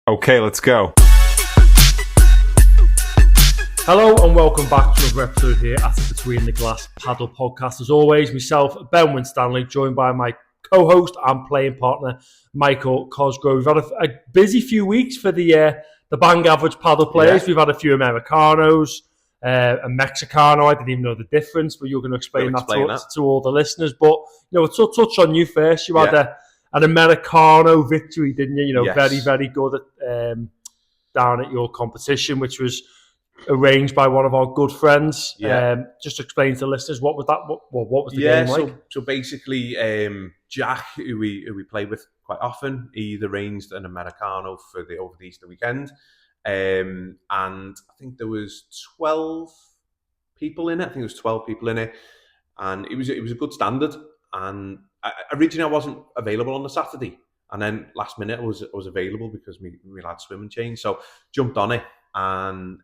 Okay, let's go. Hello and welcome back to another episode here at the Between the Glass Padel Podcast. As always, myself, Ben Winstanley, joined by my co-host and playing partner, Michael Cosgrove. We've had a busy few weeks for the bang average paddle players. Yeah. We've had a few Americanos, a Mexicano. I didn't even know the difference, but you're going to explain that to all the listeners. But, we'll touch on you first. You had an Americano victory, didn't you? Yes. Very, very good at, down at your competition, which was arranged by one of our good friends. Just explain to the listeners, what was that? What was the game like? So basically, Jack, who we play with quite often, he arranged an Americano for over the Easter weekend, and I think there was 12 people in it. And it was a good standard. And originally I wasn't available on the Saturday, and then last minute I was available because we had swimming change. So jumped on it and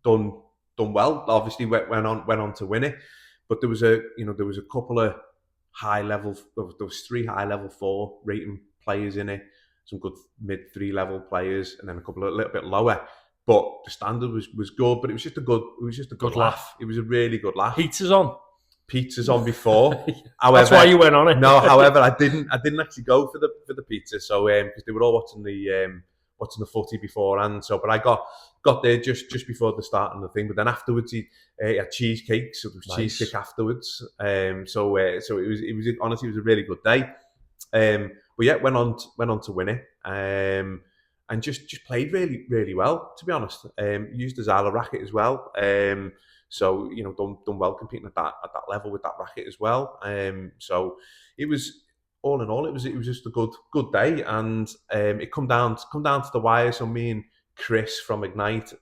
done well. Obviously went on to win it, but there was a couple of high level. There was 3 high level 4 rating players in it, some good mid 3 level players, and then a couple of a little bit lower. But the standard was good. But it was just a good laugh. It was a really good laugh. Pizzas on before. However, that's why you went on it. No, however, I didn't actually go for the pizza. So because they were all watching the footy beforehand. So, but I got there just before the start of the thing. But then afterwards, he had cheesecake. So there was cheesecake afterwards. So it was honestly, it was a really good day. But yeah, went on to win it. And just played really, really well, to be honest. Used the Zala racket as well. So done well competing at that level with that racket as well. So it was, all in all, it was just a good day, and it come down to the wire. So me and Chris from Ignite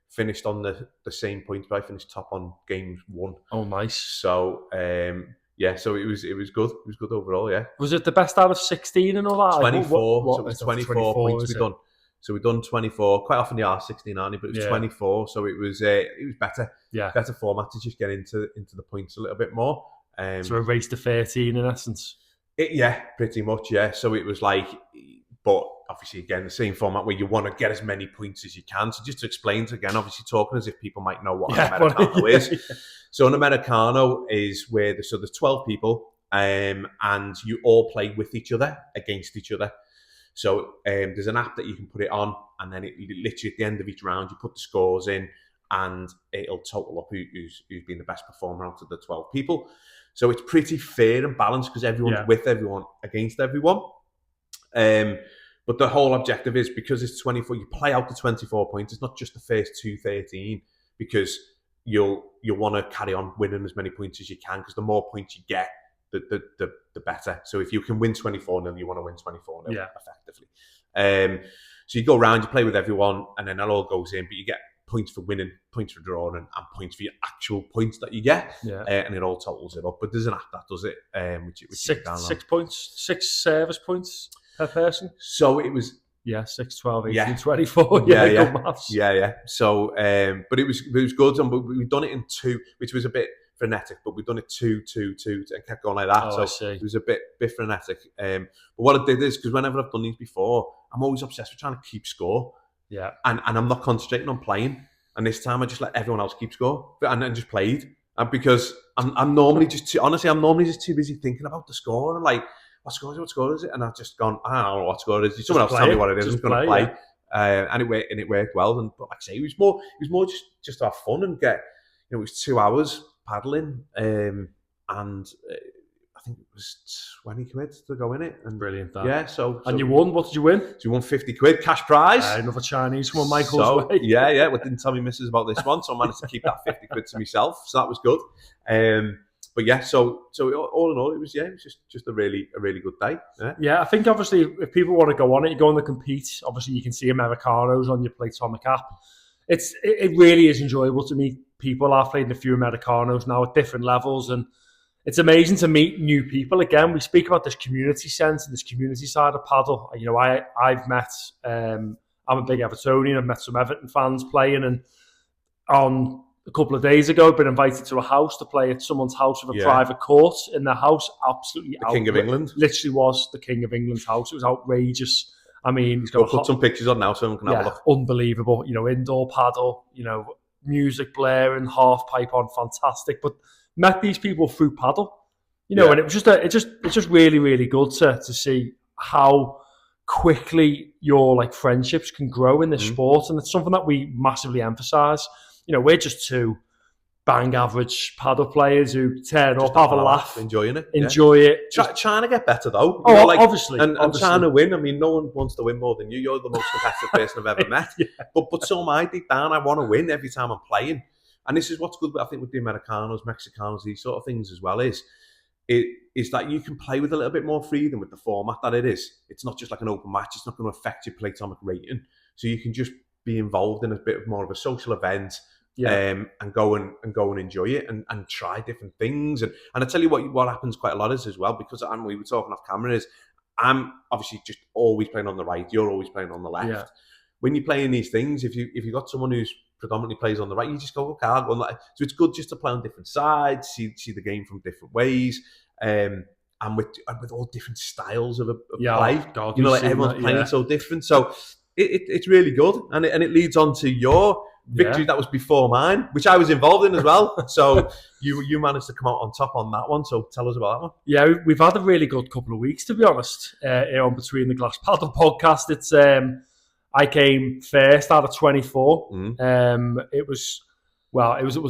finished on the same points, but I finished top on game 1. Oh, nice. So so it was good. It was good overall. Yeah. Was it the best out of 16 and all that? 24. What so it was 24 points we done. So we've done 24. Quite often they are 16, aren't they? But it was 24. So it was better. Yeah. Better format to just get into the points a little bit more. So a race to 13 in essence. Pretty much. Yeah. So it was like, but obviously again the same format where you want to get as many points as you can. So just to explain again, obviously talking as if people might know what an Americano is. Yeah. So an Americano is where there's 12 people, and you all play with each other against each other. So there's an app that you can put it on, and then it literally at the end of each round, you put the scores in, and it'll total up who's been the best performer out of the 12 people. So it's pretty fair and balanced because everyone's with everyone against everyone. But the whole objective is, because it's 24, you play out the 24 points. It's not just the first 13, because you'll want to carry on winning as many points as you can, because the more points you get, the better. So if you can win 24-0, you want to win 24-0 effectively. So you go around, you play with everyone, and then that all goes in, but you get points for winning, points for drawing, and points for your actual points that you get, and it all totals it up. But there's an app that does it, which 6 points, 6 service points per person. So it was 6, 12, 18, 24. Good maths. So, but it was good, and we've done it in 2, which was a bit frenetic, but we've done it 2, and kept going like that. So it was a bit frenetic. But what I did is, because whenever I've done these before, I'm always obsessed with trying to keep score. Yeah. And I'm not concentrating on playing. And this time I just let everyone else keep score, and just played. And because I'm normally just too busy thinking about the score. And I'm like, what score is it? And I've just gone, I don't know what score it is. Someone else tell me what it is. I'm going to play. And it worked well. But like I say, it was more just to have fun and get, it was 2 hours paddling, and I think it was 20 quid to go in it. And brilliant. So and you won. What did you win? So you won 50 quid cash prize. Another Chinese one, Michael's way. Well, didn't tell me missus about this one, so I managed to keep that 50 quid to myself. So that was good. But so all in all, it was just a really good day. Yeah, I think obviously if people want to go on it, you go on the compete. Obviously, you can see Americanos on your Playtomic app. It really is enjoyable to meet people. I've played in a few Americanos now at different levels, and it's amazing to meet new people. Again, we speak about this community sense and this community side of paddle. I've met, I'm a big Evertonian. I've met some Everton fans playing, and on a couple of days ago, I've been invited to a house to play at someone's house with a private court in their house. Absolutely, the King of England. Literally was the King of England's house. It was outrageous. I mean, he's got put some pictures on now so everyone can have a look. Unbelievable. Indoor paddle, music blaring, half pipe on, fantastic. But met these people through paddle, and it was it's just really, really good to see how quickly your friendships can grow in this sport, and it's something that we massively emphasize. We're just two bang average paddle players who turn up, have a laugh, enjoy it. Trying to get better though. Obviously, and trying to win. I mean, no one wants to win more than you. You're the most competitive person I've ever met. But so am I. Deep down, I want to win every time I'm playing. And this is what's good, I think, with the Americanos, Mexicanos, these sort of things as well, is that you can play with a little bit more freedom with the format that it is. It's not just like an open match. It's not going to affect your platonic rating. So you can just be involved in a bit more of a social event. And go and enjoy it and try different things. And I tell you what happens quite a lot is as well, because we were talking off camera, is I'm obviously just always playing on the right, you're always playing on the left. Yeah. When you're playing these things, if you got someone who's predominantly plays on the right, you just go, okay, I'll go on that. So it's good just to play on different sides, see the game from different ways. And with all different styles of play. God, everyone's playing so different. So it's really good. And it leads on to your victory that was before mine, which I was involved in as well. So you managed to come out on top on that one. So tell us about that one. Yeah, we've had a really good couple of weeks, to be honest, here on Between the Glass Padel podcast. It's I came first out of 24. It was a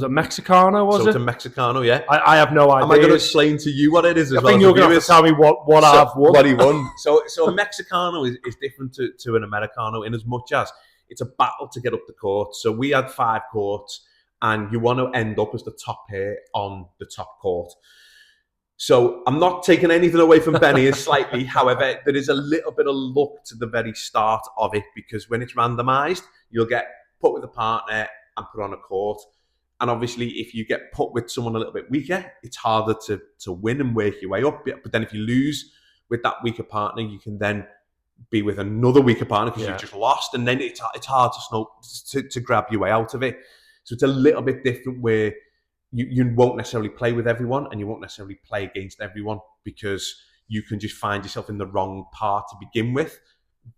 Mexicano, was it? So it's a Mexicano, yeah. I have no idea. Am I going to explain to you what it is as well? I think you're going to have to tell me what I've won. What he won. So a Mexicano is different to an Americano in as much as it's a battle to get up the court. So we had 5 courts, and you want to end up as the top pair on the top court. So I'm not taking anything away from Benny slightly. However, there is a little bit of luck to the very start of it, because when it's randomised, you'll get put with a partner and put on a court. And obviously, if you get put with someone a little bit weaker, it's harder to win and work your way up. But then if you lose with that weaker partner, you can then be with another weaker partner because you've just lost, and then it's hard to grab your way out of it. So it's a little bit different where you won't necessarily play with everyone, and you won't necessarily play against everyone, because you can just find yourself in the wrong part to begin with.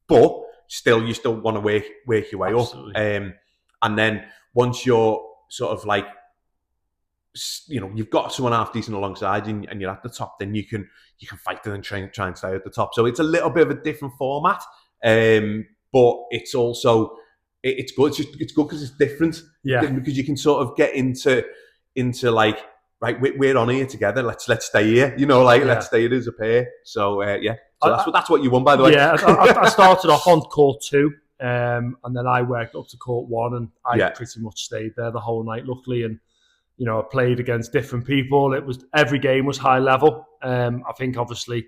But you still want to work your way Absolutely. Up. And then once you're sort of you've got someone half decent alongside you and you're at the top, then you can fight them and try and stay at the top. So it's a little bit of a different format, but it's also it's good. It's good because it's different. Yeah, because you can sort of get into right, we're on here together. Let's stay here. Let's stay here as a pair. So So that's what you won, by the way. Yeah, I started off on court 2. And then I worked up to court 1, and I pretty much stayed there the whole night, luckily. And I played against different people. Every game was high level. I think, obviously,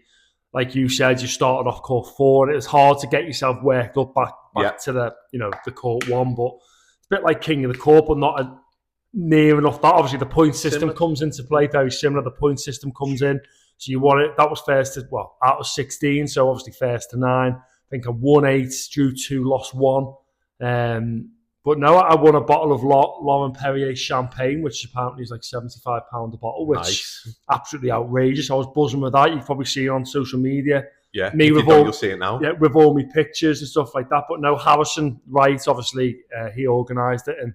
like you said, you started off court 4, and it was hard to get yourself worked up back to the court 1. But it's a bit like King of the Court, but not near enough. That obviously the point system comes into play. Very similar. The point system comes in, so you won it. That was first out of 16, so obviously first to 9. I think I won 8, drew 2, lost 1. But no, I won a bottle of Lauren Perrier champagne, which apparently is like £75 a bottle, which is absolutely outrageous. I was buzzing with that. You've probably seen it on social media. Yeah, you'll see it now. Yeah, with all my pictures and stuff like that. But no, Harrison Wright, obviously, he organised it. And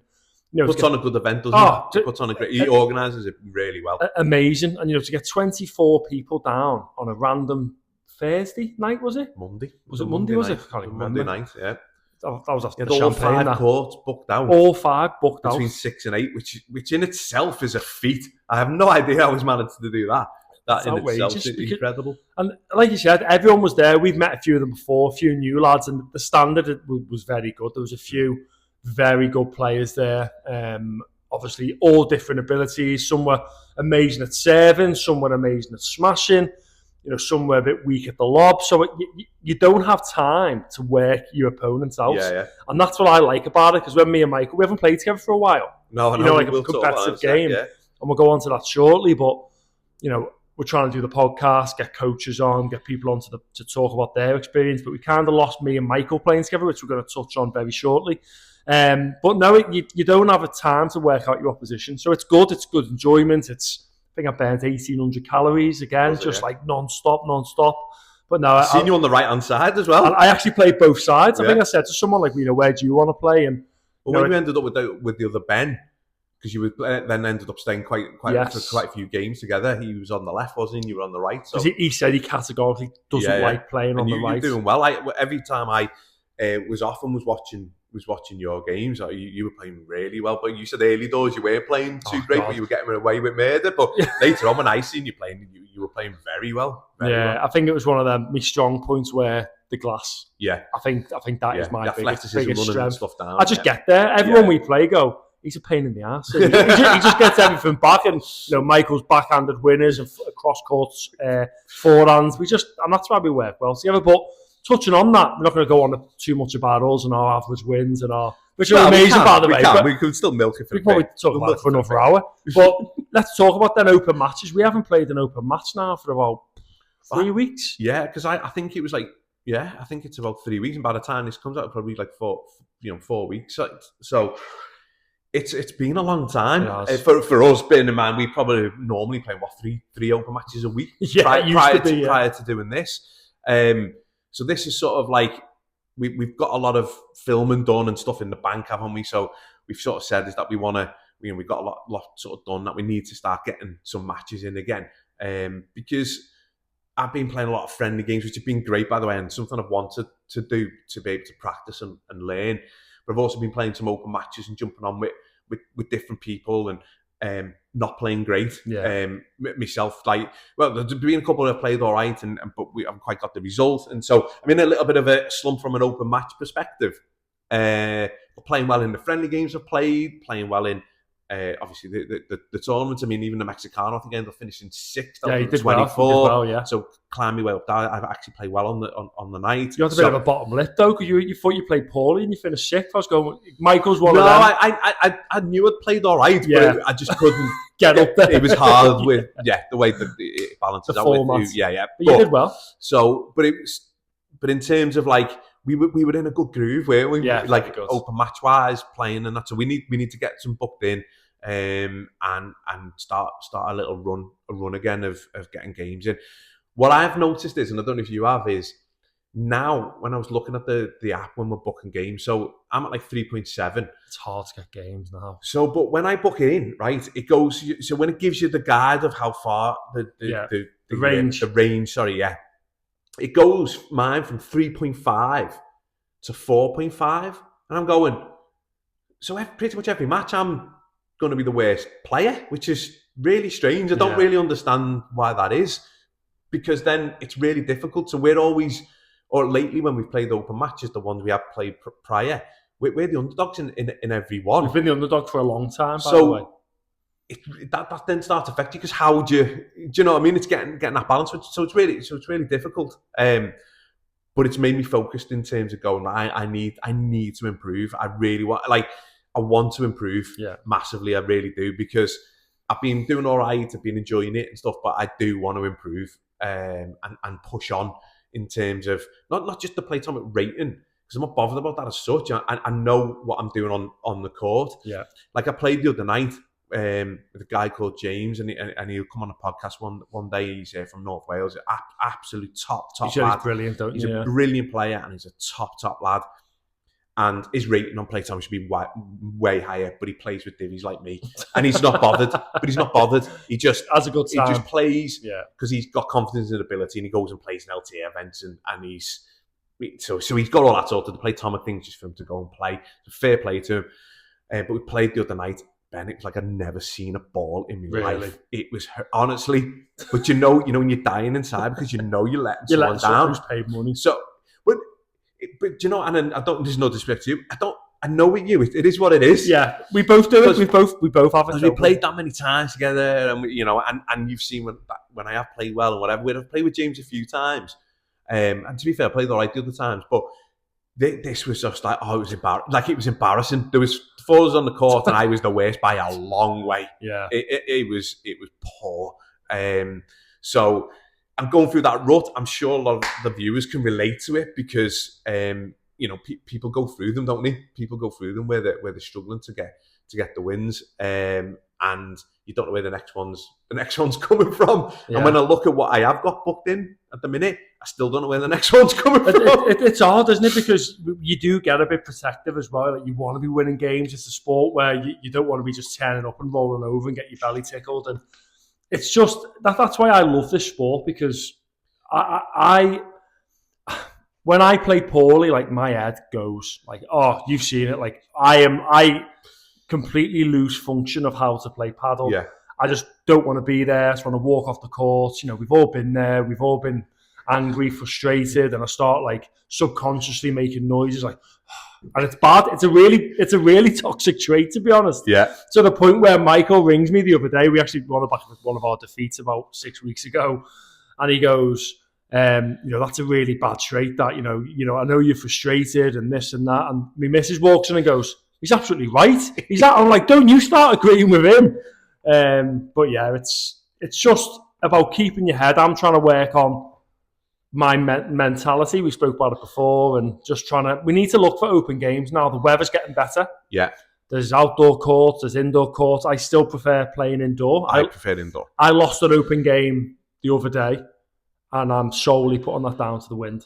puts on a good event, doesn't he? Puts on he organises it really well. Amazing. And to get 24 people down on a random Thursday night, was it? Monday. Was it Monday? Was it? I can't remember. Monday night, yeah. That was after the all champagne. 5 courts booked out. All 5 booked out. Between 6 and 8, which in itself is a feat. I have no idea how he's managed to do that. That in itself is incredible. And like you said, everyone was there. We've met a few of them before, a few new lads, and the standard was very good. There was a few very good players there. Obviously, all different abilities. Some were amazing at serving, some were amazing at smashing. Some were a bit weak at the lob. So you don't have time to work your opponents out. Yeah. And that's what I like about it, because when me and Michael, we haven't played together for a while. No, like a competitive game. And we'll go on to that shortly. But, we're trying to do the podcast, get coaches on, get people on to talk about their experience. But we kind of lost me and Michael playing together, which we're going to touch on very shortly. But no, you don't have a time to work out your opposition. So it's good enjoyment. I think I burned 1,800 calories again, like non-stop. But no, I've seen you on the right-hand side as well. And I actually played both sides. I think I said to someone, like, where do you want to play? And when you ended up with the other Ben, because you then ended up staying quite a few games together. He was on the left, wasn't he? You were on the right. So he said he categorically doesn't like playing on the right. You're doing well. Every time I was off and was watching your games, you were playing really well. But you said early doors you weren't playing too great, but you were getting away with murder. But later on, when I seen you playing, you were playing very well. Well. I think it was one of my strong points where the glass. Yeah, I think that is my biggest strength. Stuff down. I just get there. Everyone we play go, he's a pain in the ass. He just gets everything back, and Michael's backhanded winners and cross courts, forehands. And that's why we work well together. But touching on that, we're not going to go on too much about us and our average wins and which are amazing, by the way. We can still milk it for we can probably talk about it for another hour. But let's talk about them open matches. We haven't played an open match now for about 3 weeks. Yeah, because I think it was I think it's about 3 weeks, and by the time this comes out, it'll probably like 4 weeks. So it's been a long time for us. Bearing in mind, we probably normally play three open matches a week. Prior to doing this. So this is sort of like we've got a lot of filming done and stuff in the bank, haven't we? So we've sort of said is that we want to, we've got a lot sort of done that we need to start getting some matches in again. Because I've been playing a lot of friendly games, which have been great, by the way, and something I've wanted to do to be able to practice and learn. But I've also been playing some open matches and jumping on with different people and not playing great. Myself, there's been a couple that have played all right, but we haven't quite got the result. And so I'm in a little bit of a slump from an open match perspective. But playing well in the friendly games I've played, playing well in obviously the tournament. I mean, even the Mexicano, I think I ended up finishing 6th out of 24. So climbed my way up there. I've actually played well on the night. You had a bit of a bottom lip though, because you thought you played poorly and you finished 6th. I was going, Michael's one of them. I knew I'd played all right, but I just couldn't get up there. It was hard with the way that it balances the out format. with you. But you did well. So, but in terms of we were in a good groove, weren't we? Yeah, open match wise, playing and that. So we need to get some booked in, and start a little run again of getting games in. What I've noticed is, and I don't know if you have, is now when I was looking at the app when we're booking games, so I'm at 3.7. It's hard to get games now. So, but when I book it in, right, it goes. So when it gives you the guide of how far the range, it goes mine from 3.5 to 4.5, and I'm going. So pretty much every match, I'm going to be the worst player, which is really strange. I don't really understand why that is, because then it's really difficult. So we're always, or lately when we've played open matches, the ones we have played prior, we're the underdogs in every one. We've been the underdog for a long time, by the way. That then starts affecting you, because how do you know what I mean? It's getting that balance. So it's really difficult. But it's made me focused in terms of going, I need to improve. I really want, I want to improve massively. I really do, because I've been doing all right. I've been enjoying it and stuff, but I do want to improve and push on in terms of not just the playtime rating, because I'm not bothered about that as such. I know what I'm doing on the court. Yeah, I played the other night with a guy called James, and he'll come on a podcast one day. He's from North Wales, absolute top he's lad. He's brilliant, don't you? He's a brilliant player, and he's a top lad. And his rating on playtime should be way higher, but he plays with divvies like me, and he's not bothered. But he's not bothered. He just has a good time. He just plays because he's got confidence in his ability, and he goes and plays in LTA events, and he's so he's got all that sort of the playtime things just for him to go and play. So fair play to him. But we played the other night, Ben. It was like I'd never seen a ball in my life. It was honestly, but you know when you're dying inside because you're letting someone down. Who's paid money. So, but you know, and I don't. There's no disrespect to you. I know with you, it is what it is. Yeah, we both do it. We both have it. We played that many times together, and and you've seen when I have played well and whatever. I've played with James a few times, and to be fair, I played all right the other times. But this was just it was it was embarrassing. There was 4 of us on the court, and I was the worst by a long way. Yeah, it was poor. So I'm going through that rut. I'm sure a lot of the viewers can relate to it, because people go through them, don't they? People go through them where they're struggling to get the wins, and you don't know where the next one's coming from. Yeah. And when I look at what I have got booked in at the minute, I still don't know where the next one's coming from. It's hard, isn't it? Because you do get a bit protective as well. Like, you want to be winning games. It's a sport where you don't want to be just turning up and rolling over and get your belly tickled. And it's just that's why I love this sport, because I when I play poorly, like, my head goes like, oh, you've seen it. Like, I completely lose function of how to play paddle. Yeah. I just don't want to be there. I just want to walk off the court. We've all been there. We've all been angry, frustrated, and I start like subconsciously making noises like, and it's bad. It's a really toxic trait, to be honest. Yeah. To the point where Michael rings me the other day. We actually won back with one of our defeats about 6 weeks ago, and he goes, that's a really bad trait. That I know you're frustrated and this and that. And my missus walks in and goes, he's absolutely right. I'm like, don't you start agreeing with him. But yeah, it's just about keeping your head. I'm trying to work on my mentality. We spoke about it before, and just we need to look for open games now. The weather's getting better. Yeah. There's outdoor courts, there's indoor courts. I still prefer playing indoor. I prefer indoor. I lost an open game the other day, and I'm solely putting that down to the wind.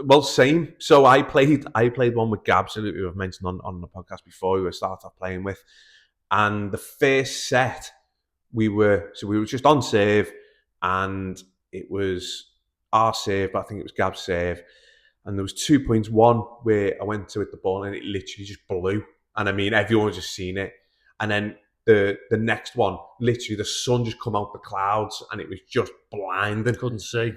Well, same. So I played one with Gabs, who I've mentioned on the podcast before, who I started playing with. And the first set, we were just on serve, and it was our serve, but I think it was Gab's serve. And there was 2 points. One where I went to hit the ball and it literally just blew. And I mean, everyone was just seeing it. And then the next one, literally the sun just come out the clouds and it was just blinding. Couldn't see.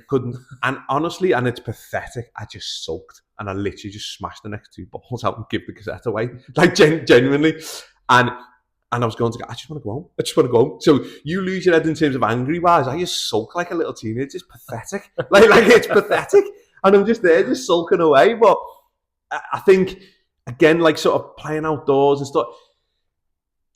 And honestly, and it's pathetic, I just sulked. And I literally just smashed the next two balls out and give the cassette away. Like, genuinely. And I was going to go, I just want to go home. So you lose your head in terms of angry wise. I just sulk like a little teenager. It's pathetic. like it's pathetic. And I'm just there, just sulking away. But I think, again, like, sort of playing outdoors and stuff,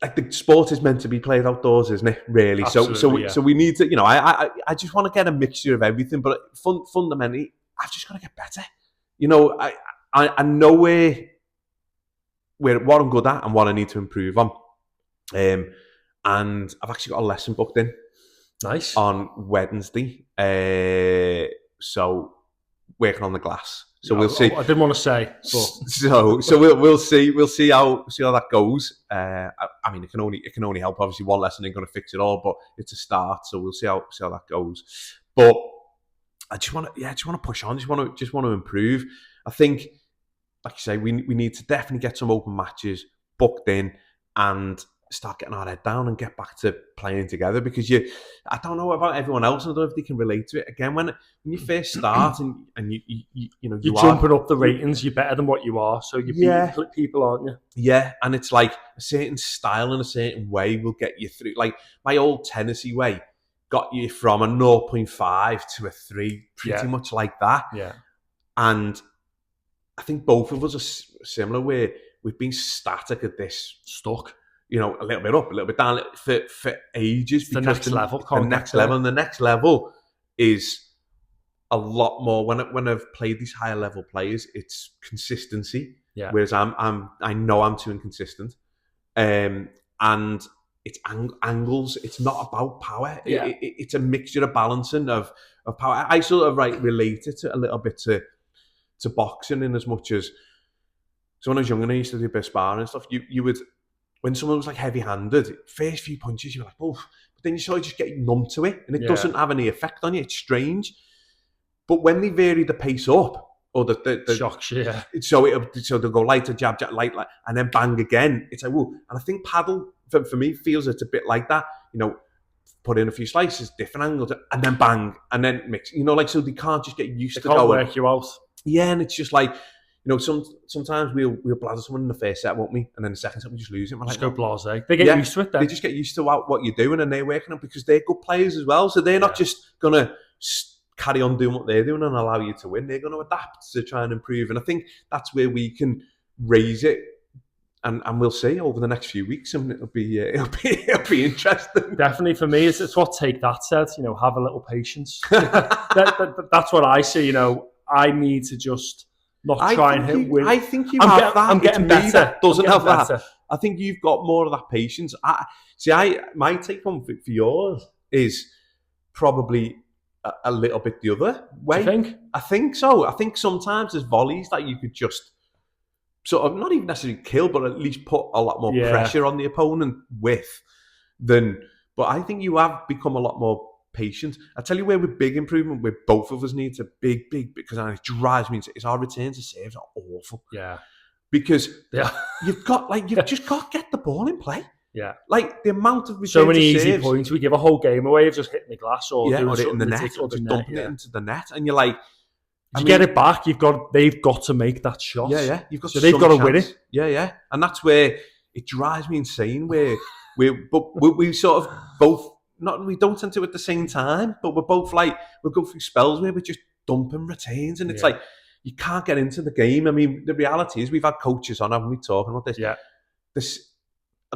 like, the sport is meant to be played outdoors, isn't it? Really. Absolutely, so we need to, I just want to get a mixture of everything. But fundamentally, I've just got to get better. I know where what I'm good at and what I need to improve on. And I've actually got a lesson booked in. Nice. On Wednesday. So working on the glass. So we'll see. I didn't want to say. But. So we'll see how that goes. I mean, it can only help. Obviously, one lesson ain't going to fix it all, but it's a start. So we'll see how that goes. But I just want to push on. Just want to improve. I think, like you say, we need to definitely get some open matches booked in and start getting our head down and get back to playing together, because I don't know about everyone else, I don't know if they can relate to it. Again, when you first start and you're jumping up the ratings, you're better than what you are, so you beat people, aren't you? Yeah, and it's like a certain style and a certain way will get you through. Like, my old Tennessee way got you from a 0.5 to a 3, pretty much like that. Yeah. And I think both of us are similar, where we've been static at this. Stuck. A little bit up, a little bit down for ages. The next level. The next level. And the next level is a lot more. When I've played these higher level players, it's consistency. Yeah. Whereas I know I'm too inconsistent. And it's angles. It's not about power. Yeah. It's a mixture of balancing of power. I sort of relate it a little bit to boxing, in as much as, so when I was younger, I used to do a bit of sparring and stuff. You would, when someone was like heavy-handed, first few punches, you're like, oh, but then you sort of just get numb to it, and it doesn't have any effect on you. It's strange. But when they vary the pace up, or the shocks you, yeah. So they'll go lighter, jab, light, and then bang again. It's like, whoa. And I think paddle, for me, feels it's a bit like that. Put in a few slices, different angles, and then bang, and then mix. So they can't just get used to going. They can't work you out. Yeah, and it's just like, sometimes we'll blather someone in the first set, won't we? And then the second set we just lose it. Just go blasé. They get used to it then. They just get used to what you're doing, and they're working on, because they're good players as well. So they're not just going to carry on doing what they're doing and allow you to win. They're going to adapt to try and improve. And I think that's where we can raise it. And we'll see over the next few weeks, and it'll be interesting. Definitely, for me, it's what Take That said. Have a little patience. That's what I see. I need to just not try and hit with. I think you have that. I'm getting better. That doesn't have better. that. I think you've got more of that patience. My take on for yours is probably a little bit the other way. Do you think? I think so. I think sometimes there's volleys that you could just sort of not even necessarily kill, but at least put a lot more pressure on the opponent with than. But I think you have become a lot more patient. I tell you where with big improvement, where both of us need to big, because it drives me. It's our returns to saves are awful. Yeah, because you've just got to get the ball in play. Yeah, like the amount of so many easy points. We give a whole game away of just hitting the glass or doing or hitting the net, or just dumping it into the net, and you're like, get it back. They've got to make that shot. Yeah. You've got they've got to win it. Yeah, and that's where it drives me insane. Where we sort of both we don't tend to at the same time, but we're both like we'll go through spells where we're just dumping returns, and it's like you can't get into the game. I mean, the reality is we've had coaches on, haven't we, talking about this? Yeah, this.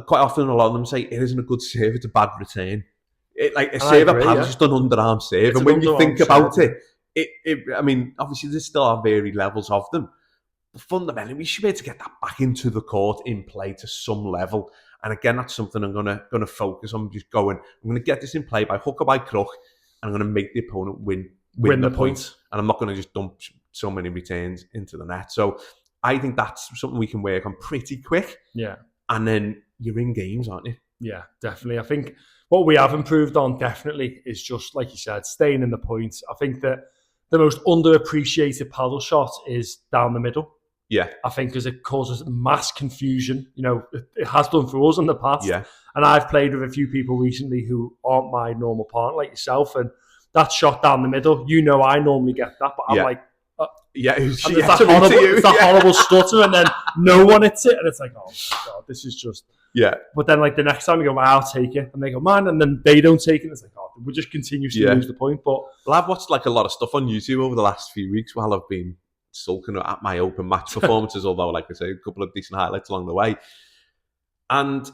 Quite often, a lot of them say it isn't a good save; it's a bad return. Like a save at Padel is just an underarm save, and when you think about it, I mean, obviously there still are varied levels of them. But fundamentally, we should be able to get that back into the court in play to some level. And again, that's something I'm gonna focus on. Just going, I'm gonna get this in play by hook or by crook, and I'm gonna make the opponent win the point. And I'm not gonna just dump so many returns into the net. So I think that's something we can work on pretty quick. Yeah, and then you're in games, aren't you? Yeah, definitely. I think what we have improved on definitely is just, like you said, staying in the points. I think that the most underappreciated paddle shot is down the middle. Yeah. I think because it causes mass confusion. You know, it has done for us in the past. Yeah. And I've played with a few people recently who aren't my normal partner, like yourself, and that shot down the middle, I normally get that, but I'm like, it's that horrible stutter, and then no one hits it, and it's like, oh God, this is just. Yeah. But then, like, the next time you go, I'll take it, and they go, man, and then they don't take it, and it's like, oh, we just continuously lose the point. But I've watched like a lot of stuff on YouTube over the last few weeks while I've been sulking at my open match performances, although, like I say, a couple of decent highlights along the way. And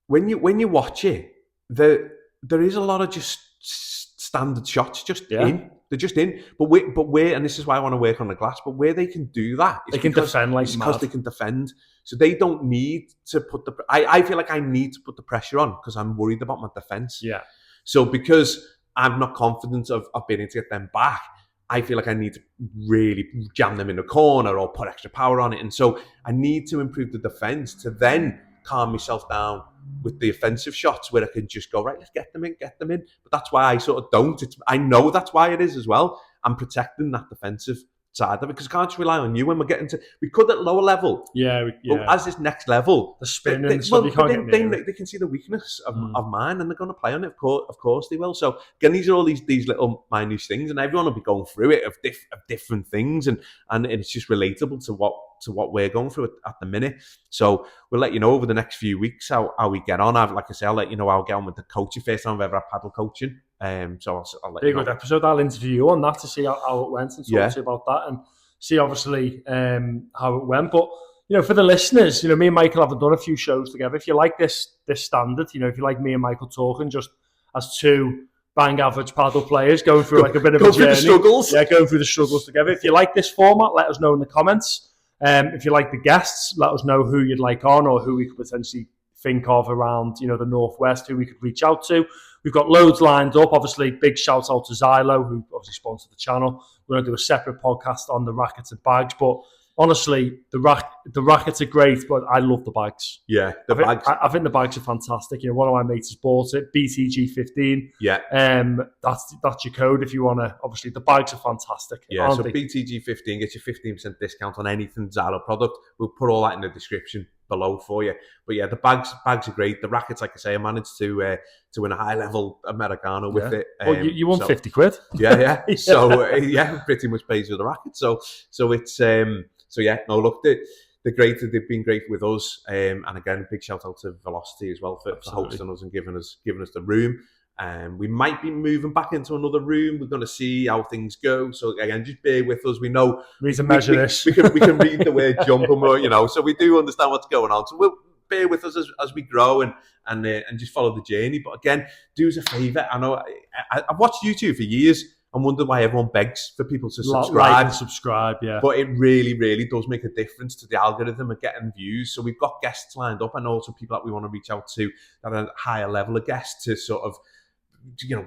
when you watch it, there is a lot of just standard shots in. They're just in. But where, and this is why I want to work on the glass, but where they can do that, they can defend like because they can defend. So they don't need to put I feel like I need to put the pressure on because I'm worried about my defense. Yeah. So because I'm not confident of being able to get them back, I feel like I need to really jam them in the corner or put extra power on it. And so I need to improve the defense to then calm myself down with the offensive shots where I can just go, right, let's get them in. But that's why I sort of don't. I know that's why it is as well. I'm protecting that defensive side of it because I can't just rely on you when we're getting to. We could at lower level. Yeah. But as this next level, the spin and stuff, they can see the weakness of mine and they're going to play on it. Of course they will. So again, these are all these little minute things, and everyone will be going through it of different things, and it's just relatable to what we're going through at the minute. So we'll let you know over the next few weeks how we get on. Like I say, I'll let you know how I get on with the coaching. First time I've ever had paddle coaching. So I'll let you know. Good episode. I'll interview you on that to see how it went and talk to you about that and see obviously how it went. But for the listeners, me and Michael have done a few shows together. If you like this standard, if you like me and Michael talking just as two bang average paddle players going through like a bit of a journey, the struggles. Yeah, going through the struggles together. If you like this format, let us know in the comments. If you like the guests, let us know who you'd like on or who we could potentially think of around, the Northwest, who we could reach out to. We've got loads lined up. Obviously, big shout out to Xylo, who obviously sponsored the channel. We're going to do a separate podcast on the rackets and bags. But honestly, the rackets are great, but I love the bags. Yeah, bags. I think the bags are fantastic. One of my mates has bought it, BTG15. Yeah. That's your code if you want to. Obviously, the bags are fantastic. Yeah, so BTG15 gets you 15% discount on anything Xylo product. We'll put all that in the description below for you. But yeah, the bags are great. The rackets, like I say, I managed to win a high level Americano with it. You won 50 quid. Yeah. So pretty much pays for the racket. So it's no, look, they're great. They've been great with us. And again, big shout out to Velocity as well for hosting us and giving us the room. We might be moving back into another room. We're going to see how things go. So again, just bear with us. We know we need to measure this. We can read the word jump, and so we do understand what's going on. So we'll bear with us as we grow and just follow the journey. But again, do us a favour. I know I've watched YouTube for years, and wonder why everyone begs for people to subscribe. Like and subscribe, yeah. But it really, really does make a difference to the algorithm and getting views. So we've got guests lined up, and also people that we want to reach out to that are a higher level of guests to sort of,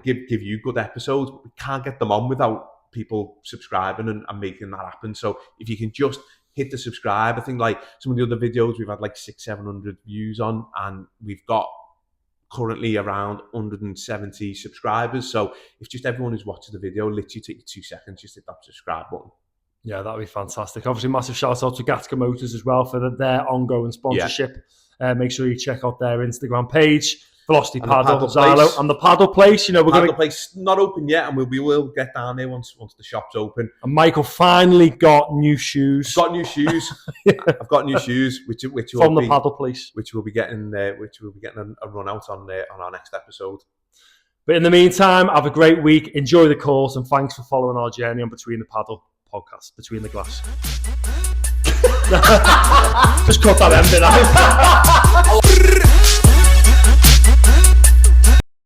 give you good episodes. We can't get them on without people subscribing and making that happen. So if you can just hit the subscribe, I think like some of the other videos we've had like 600-700 views on, and we've got currently around 170 subscribers. So if just everyone who's watching the video literally take you 2 seconds, just hit that subscribe button. Yeah, that'd be fantastic. Obviously, massive shout out to Gatka Motors as well for their ongoing sponsorship. Make sure you check out their Instagram page, Velocity Padel, Zalo, and the Padel Place. We're going to place not open yet, and we will get down there once the shop's open. And Michael finally got new shoes. I've got new shoes. I've got new shoes, which from the Padel Place, which we'll be getting a run out on our next episode. But in the meantime, have a great week. Enjoy the course, and thanks for following our journey on Between the Padel Podcast, Between the Glass. Just cut that end bit out.